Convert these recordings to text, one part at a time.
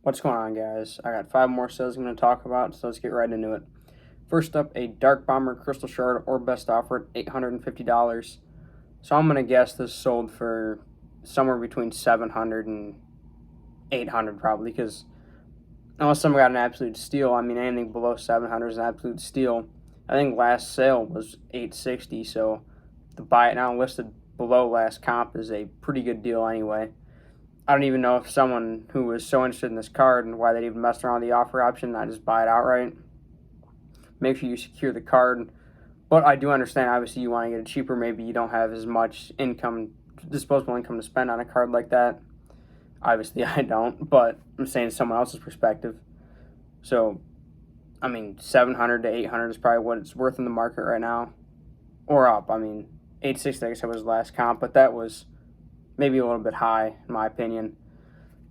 What's going on, guys? I got 5 more sales I'm going to talk about, so let's get right into it. First up, a Dark Bomber Crystal Shard or best offer at $850. So I'm going to guess this sold for somewhere between $700 and $800 probably, because unless someone got an absolute steal, I mean anything below $700 is an absolute steal. I think last sale was $860, so the buy it now listed below last comp is a pretty good deal anyway. I don't even know if someone who was so interested in this card and why they'd even messed around with the offer option, not just buy it outright. Make sure you secure the card. But I do understand, obviously, you want to get it cheaper. Maybe you don't have as much income, disposable income to spend on a card like that. Obviously, I don't, but I'm saying someone else's perspective. So, I mean, 700 to 800 is probably what it's worth in the market right now. Or up. I mean, 860, I guess that was the last comp, but that was maybe a little bit high, in my opinion.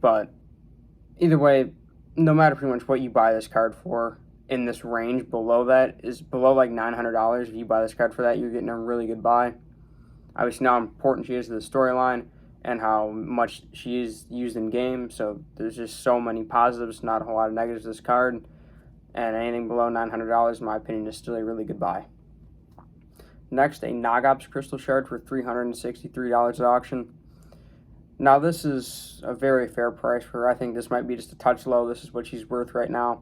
But either way, no matter pretty much what you buy this card for, in this range below that is below like $900. If you buy this card for that, you're getting a really good buy. Obviously, now how important she is to the storyline and how much she is used in game. So there's just so many positives, not a whole lot of negatives to this card. And anything below $900, in my opinion, is still a really good buy. Next, a Nogops Crystal Shard for $363 at auction. Now, this is a very fair price for her. I think this might be just a touch low. This is what she's worth right now.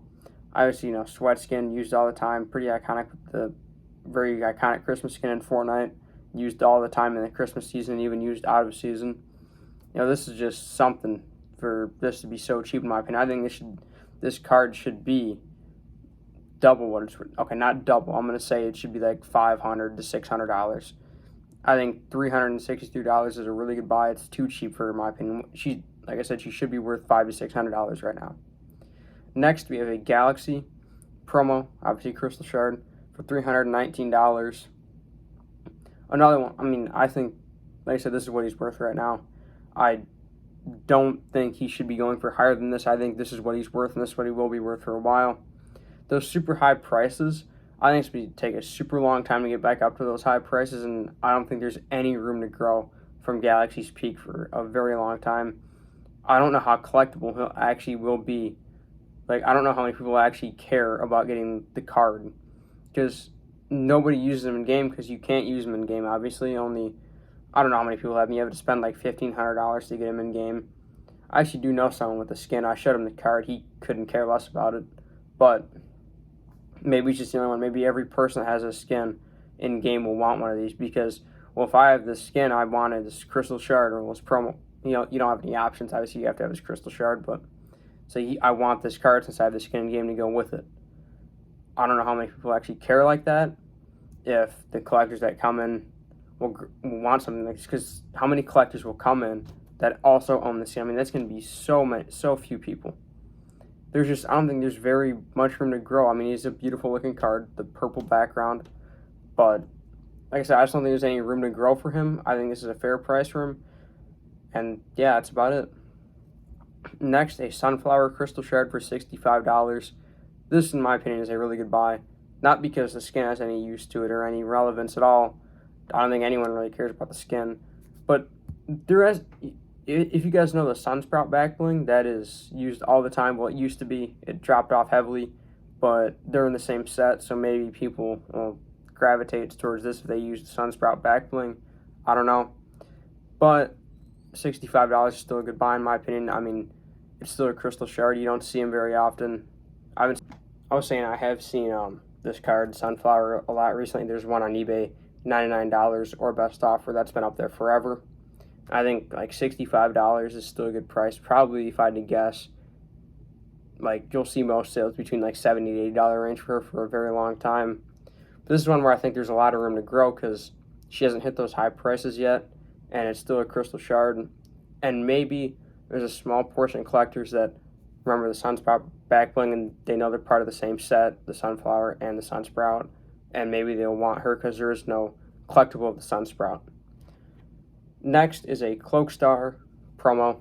Obviously, sweat skin, used all the time. Pretty iconic, the very iconic Christmas skin in Fortnite. Used all the time in the Christmas season, even used out of season. This is just something for this to be so cheap, in my opinion. I think this card should be double what it's worth. Okay, not double. I'm going to say it should be like $500 to $600. I think $363 is a really good buy. It's too cheap for her, in my opinion. Like I said, she should be worth $500 to $600 right now. Next, we have a Galaxy promo, obviously Crystal Shard, for $319. Another one, I mean, I think, like I said, this is what he's worth right now. I don't think he should be going for higher than this. I think this is what he's worth, and this is what he will be worth for a while. Those super high prices, I think it's going to take a super long time to get back up to those high prices, and I don't think there's any room to grow from Galaxy's peak for a very long time. I don't know how collectible he actually will be. Like, I don't know how many people actually care about getting the card, because nobody uses them in game, because you can't use them in game, obviously. I don't know how many people have them. You have to spend like $1,500 to get them in game. I actually do know someone with the skin. I showed him the card. He couldn't care less about it, but maybe it's just the only one. Maybe every person that has a skin in game will want one of these, because, well, if I have this skin, I wanted this Crystal Shard or this promo. You don't have any options. Obviously, you have to have this Crystal Shard, but I want this card since I have the skin in game to go with it. I don't know how many people actually care like that. If the collectors that come in will want something like this, because how many collectors will come in that also own the skin? I mean, that's going to be so few people. I don't think there's very much room to grow. I mean, he's a beautiful looking card, the purple background, but like I said, I just don't think there's any room to grow for him. I think this is a fair price for him, and yeah, that's about it. Next, a Sunflower Crystal Shard for $65. This, in my opinion, is a really good buy. Not because the skin has any use to it or any relevance at all. I don't think anyone really cares about the skin. But if you guys know the Sunsprout back bling, that is used all the time. Well, it used to be. It dropped off heavily, but they're in the same set, so maybe people will gravitate towards this if they use the Sunsprout back bling. I don't know. But $65 is still a good buy, in my opinion. I mean, it's still a Crystal Shard. You don't see them very often. I was saying I have seen this card, Sunflower, a lot recently. There's one on eBay, $99 or best offer. That's been up there forever. I think like $65 is still a good price. Probably, if I had to guess, like you'll see most sales between like $70 to $80 range for her for a very long time. But this is one where I think there's a lot of room to grow, because she hasn't hit those high prices yet, and it's still a Crystal Shard. And maybe there's a small portion of collectors that remember the Sunsprout back bling, and they know they're part of the same set, the Sunflower and the Sunsprout, and maybe they'll want her because there is no collectible of the Sunsprout. Next is a Cloakstar promo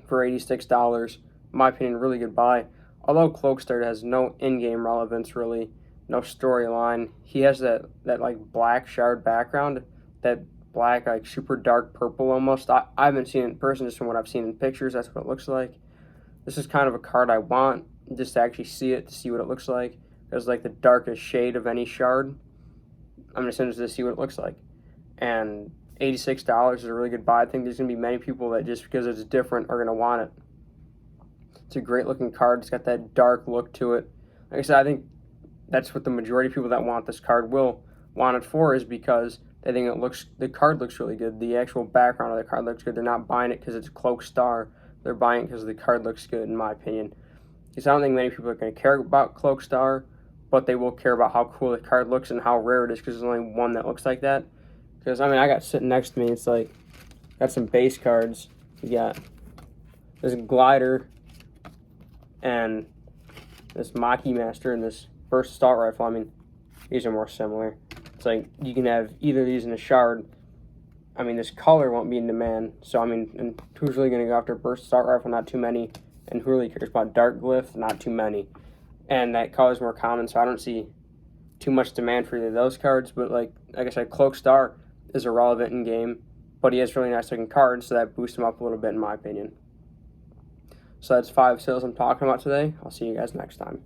for $86. In my opinion, really good buy. Although Cloakstar has no in-game relevance, really, no storyline. He has that like black shard background, that black, like super dark purple almost. I haven't seen it in person, just from what I've seen in pictures. That's what it looks like. This is kind of a card I want just to actually see it, to see what it looks like. It's like the darkest shade of any shard. I'm just interested to see what it looks like. And $86 is a really good buy. I think there's going to be many people that just because it's different are going to want it. It's a great looking card. It's got that dark look to it. Like I said, I think that's what the majority of people that want this card will want it for, is because they think the card looks really good. The actual background of the card looks good. They're not buying it because it's Cloak Star. They're buying it because the card looks good, in my opinion. Because I don't think many people are going to care about Cloak Star, but they will care about how cool the card looks and how rare it is, because there's only one that looks like that. Because, I mean, I got sitting next to me, it's like, got some base cards. You got this Glider and this Maki Master and this Burst Assault Rifle. I mean, these are more similar. It's like, you can have either of these in a shard. I mean, this color won't be in demand. So, I mean, and who's really going to go after Burst Assault Rifle? Not too many. And who really cares about Dark Glyph? Not too many. And that color is more common, so I don't see too much demand for either of those cards. But like I said, Cloak Star is irrelevant in game, but he has really nice looking cards, so that boosts him up a little bit in my opinion. So that's 5 sales I'm talking about today. I'll see you guys next time.